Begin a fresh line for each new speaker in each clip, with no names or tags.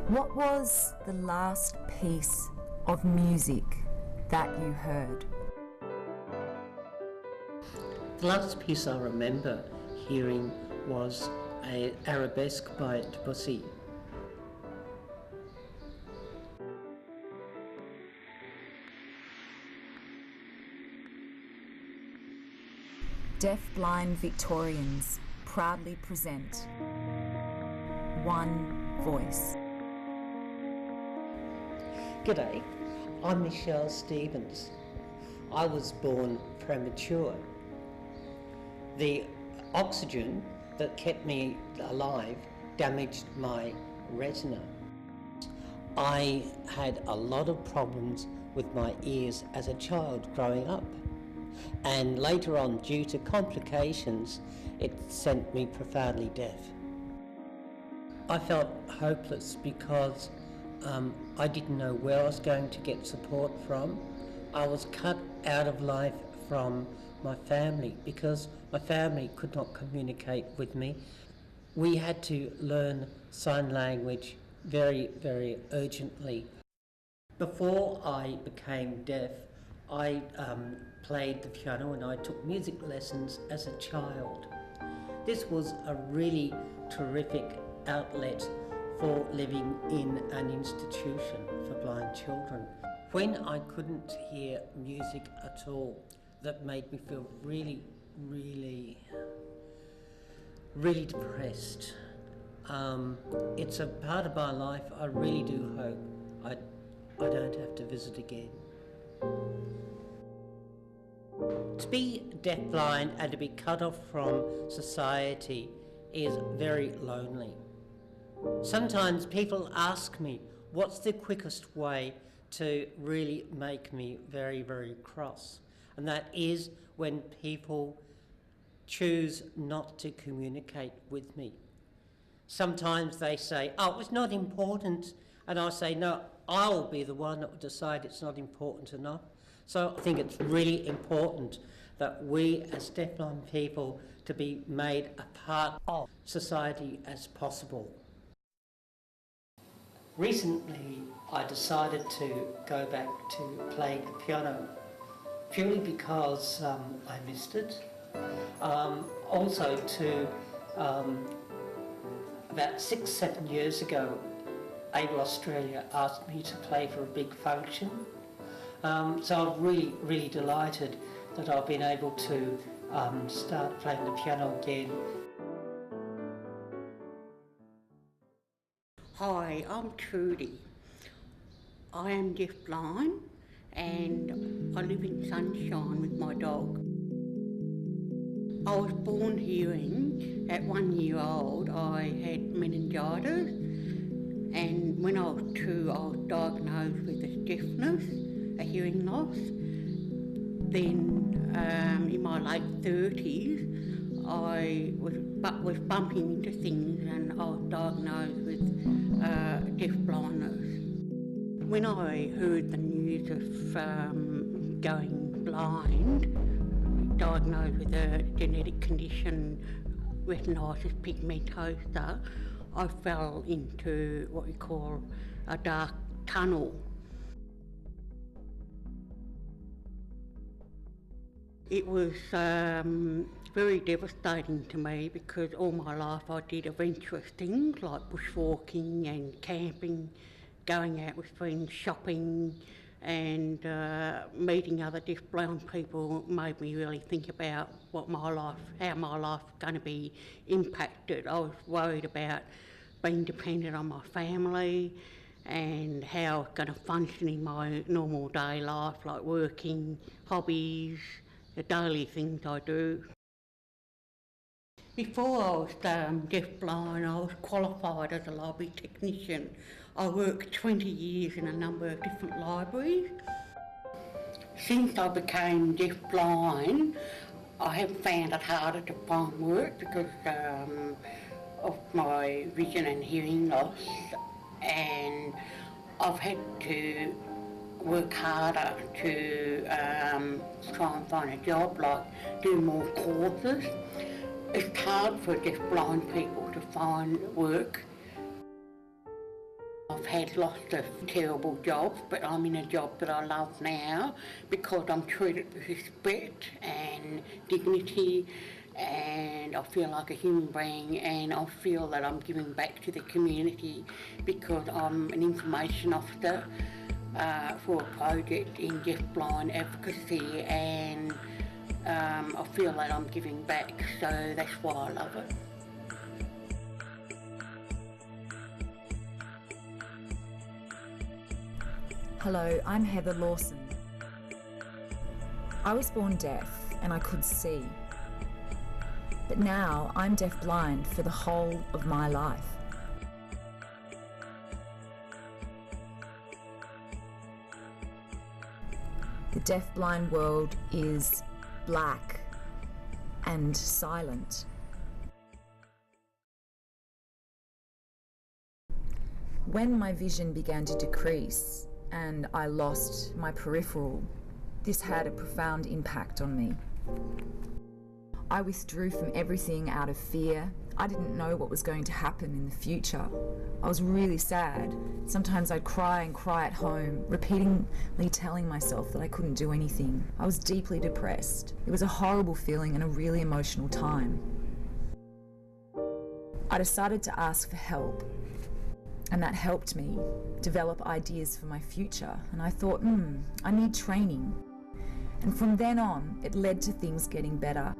What was the last piece of music that you heard?
The last piece I remember hearing was an arabesque by Advocacy.
DeafBlind Victorians proudly present One Voice.
G'day, I'm Michelle Stevens. I was born premature. The oxygen that kept me alive damaged my retina. I had a lot of problems with my ears as a child growing up, and later on, due to complications, it sent me profoundly deaf. I felt hopeless because I didn't know where I was going to get support from. I was cut out of life from my family because my family could not communicate with me. We had to learn sign language very, very urgently. Before I became deaf, I played the piano and I took music lessons as a child. This was a really terrific outlet for living in an institution for blind children. When I couldn't hear music at all, that made me feel really, really, really depressed. It's a part of my life I really do hope I don't have to visit again. To be deafblind and to be cut off from society is very lonely. Sometimes people ask me, what's the quickest way to really make me very, very cross? And that is when people choose not to communicate with me. Sometimes they say, oh, it's not important. And I say, no, I'll be the one that will decide it's not important enough. So I think it's really important that we as deafblind people to be made a part of society as possible. Recently, I decided to go back to playing the piano, purely because I missed it. Also about 6-7 years ago, Able Australia asked me to play for a big function. So I'm really, really delighted that I've been able to start playing the piano again.
Hi, I'm Trudy. I am deafblind and I live in Sunshine with my dog. I was born hearing. At 1 year old I had meningitis, and when I was 2 I was diagnosed with a deafness, a hearing loss. Then in my late 30s I was bumping into things and I was diagnosed with deafblindness. When I heard the news of going blind, diagnosed with a genetic condition, retinitis pigmentosa, I fell into what we call a dark tunnel. It was very devastating to me because all my life I did adventurous things like bushwalking and camping, going out with friends, shopping, and meeting other deafblind people made me really think about how my life was going to be impacted. I was worried about being dependent on my family and how I was going to function in my normal day life, like working, hobbies, the daily things I do. Before I was deafblind, I was qualified as a library technician. I worked 20 years in a number of different libraries. Since I became deafblind, I have found it harder to find work because of my vision and hearing loss, and I've had to work harder to try and find a job, like do more courses. It's hard for deafblind people to find work. I've had lots of terrible jobs, but I'm in a job that I love now because I'm treated with respect and dignity, and I feel like a human being, and I feel that I'm giving back to the community because I'm an information officer for a project in DeafBlind Advocacy, and I feel that I'm giving back, so that's why I love it.
Hello, I'm Heather Lawson. I was born deaf and I could see. But now I'm deaf-blind for the whole of my life. The deaf-blind world is black and silent. When my vision began to decrease and I lost my peripheral, this had a profound impact on me. I withdrew from everything out of fear. I didn't know what was going to happen in the future. I was really sad. Sometimes I'd cry and cry at home, repeatedly telling myself that I couldn't do anything. I was deeply depressed. It was a horrible feeling and a really emotional time. I decided to ask for help, and that helped me develop ideas for my future. And I thought, I need training. And from then on, it led to things getting better.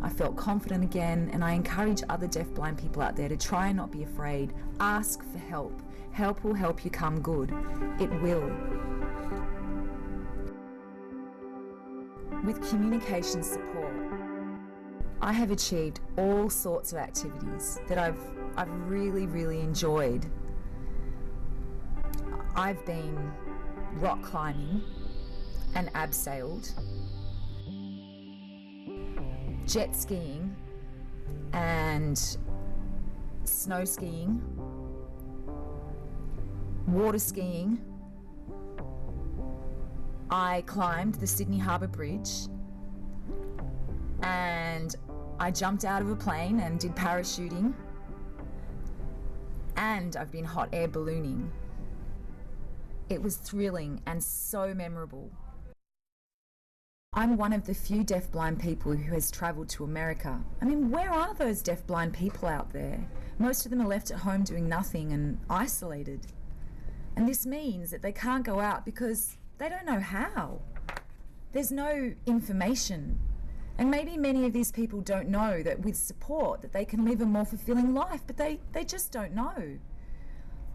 I felt confident again, and I encourage other deaf-blind people out there to try and not be afraid. Ask for help. Help will help you come good. It will. With communication support, I have achieved all sorts of activities that I've really, really enjoyed. I've been rock climbing and abseiled, jet skiing and snow skiing, water skiing. I climbed the Sydney Harbour Bridge, and I jumped out of a plane and did parachuting, and I've been hot air ballooning. It was thrilling and so memorable. I'm one of the few deaf-blind people who has travelled to America. I mean, where are those deaf-blind people out there? Most of them are left at home doing nothing and isolated. And this means that they can't go out because they don't know how. There's no information. And maybe many of these people don't know that with support that they can live a more fulfilling life, but they just don't know.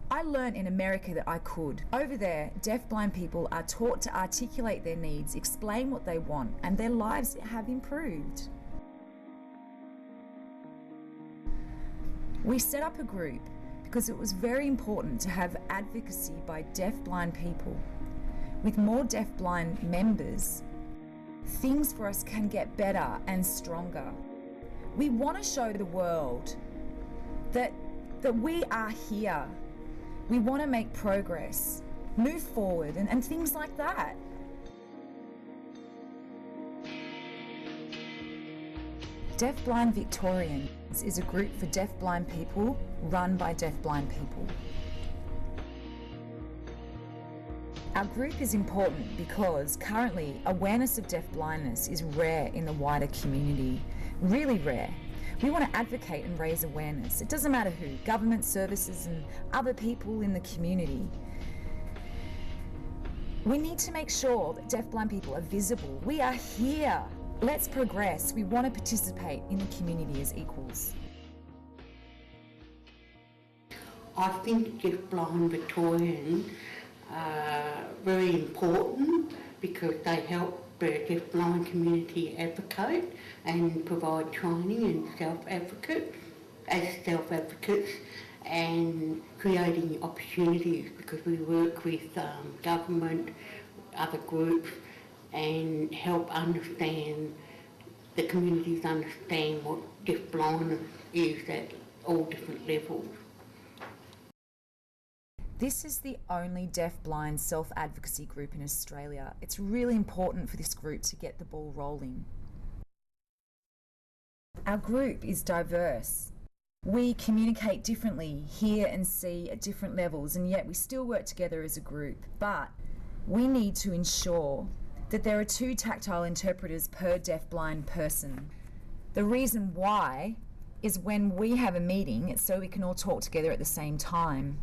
I learned in America that I could. Over there, deaf-blind people are taught to articulate their needs, explain what they want, and their lives have improved. We set up a group because it was very important to have advocacy by deaf-blind people. With more deaf-blind members, things for us can get better and stronger. We want to show the world that we are here. We want to make progress, move forward, and things like that. DeafBlind Victorians is a group for deaf-blind people run by deaf-blind people. Our group is important because currently awareness of deaf-blindness is rare in the wider community, really rare. We want to advocate and raise awareness. It doesn't matter who, government services and other people in the community. We need to make sure that deaf-blind people are visible. We are here. Let's progress. We want to participate in the community as equals.
I think DeafBlind Victorians are very important because they help the deaf-blind community advocate and provide training and self-advocates and creating opportunities, because we work with government, other groups, and help understand, the communities understand what deaf-blindness is at all different levels.
This is the only deaf-blind self-advocacy group in Australia. It's really important for this group to get the ball rolling. Our group is diverse. We communicate differently, hear and see at different levels, and yet we still work together as a group. But we need to ensure that there are 2 tactile interpreters per deafblind person. The reason why is when we have a meeting, it's so we can all talk together at the same time.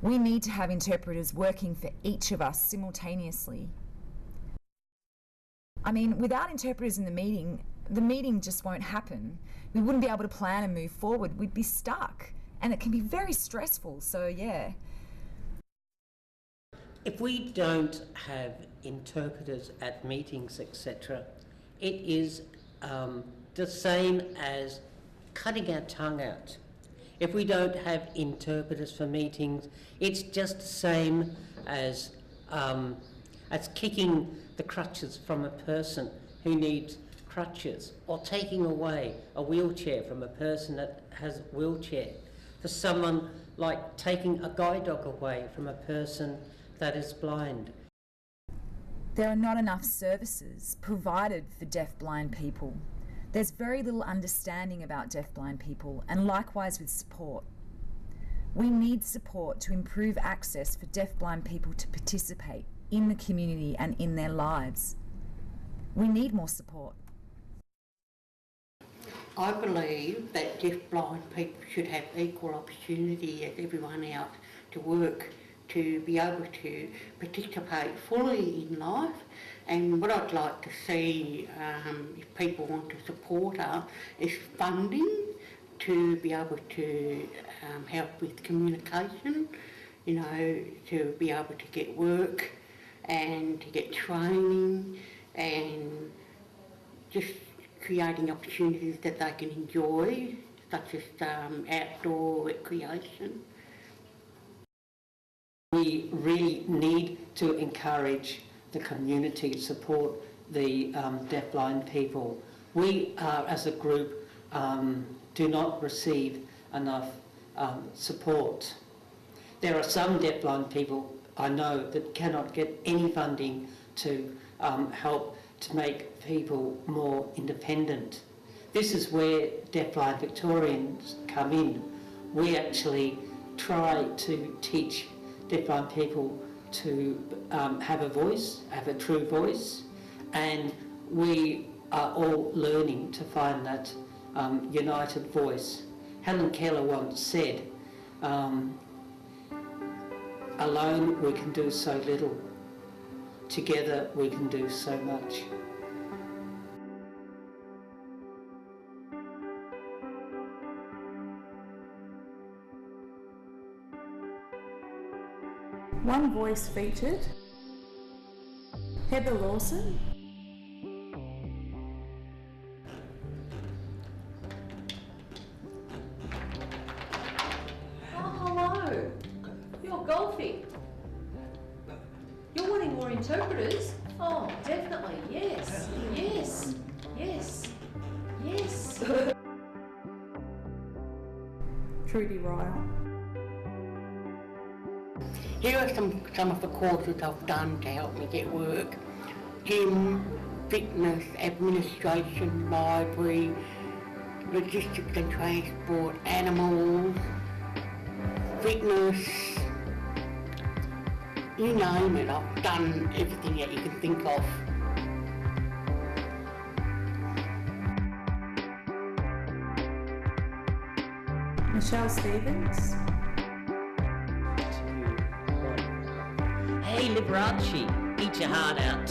We need to have interpreters working for each of us simultaneously. I mean, without interpreters in the meeting just won't happen. We wouldn't be able to plan and move forward. We'd be stuck. And it can be very stressful, so yeah.
If we don't have interpreters at meetings, etc., it is the same as cutting our tongue out. If we don't have interpreters for meetings, it's just the same as kicking the crutches from a person who needs crutches, or taking away a wheelchair from a person that has a wheelchair. For someone like taking a guide dog away from a person that is blind.
There are not enough services provided for deafblind people. There's very little understanding about deafblind people, and likewise with support. We need support to improve access for deafblind people to participate in the community and in their lives. We need more support.
I believe that deafblind people should have equal opportunity as everyone else to work, to be able to participate fully in life. And what I'd like to see, if people want to support us, is funding to be able to help with communication, you know, to be able to get work and to get training, and just creating opportunities that they can enjoy, such as outdoor recreation.
We really need to encourage the community to support the deafblind people. We, as a group, do not receive enough support. There are some deafblind people I know that cannot get any funding to help to make people more independent. This is where DeafBlind Victorians come in. We actually try to teach deafblind people to have a voice, have a true voice, and we are all learning to find that united voice. Helen Keller once said, alone we can do so little, together we can do so much.
One voice featured Heather Lawson,
hello. You're golfing. You're wanting more interpreters? Oh, definitely, yes. Yes. Yes. Yes.
Trudy Ryle.
Here are some of the courses I've done to help me get work. Gym, fitness, administration, library, logistics and transport, animals, fitness, you name it, I've done everything that you can think of.
Michelle Stevens.
Hey Liberace, eat your heart out.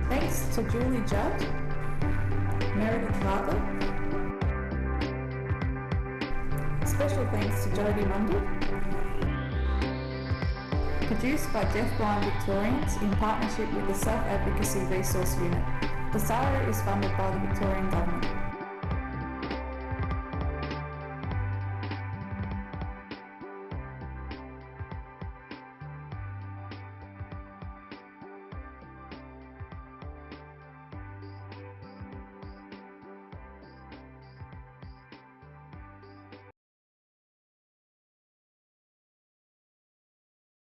Thanks to Julie Judd, Meredith Hartley. Special thanks to Jodie Mundy. Produced by DeafBlind Victorians in partnership with the Self-Advocacy Resource Unit. The SARU is funded by the Victorian Government.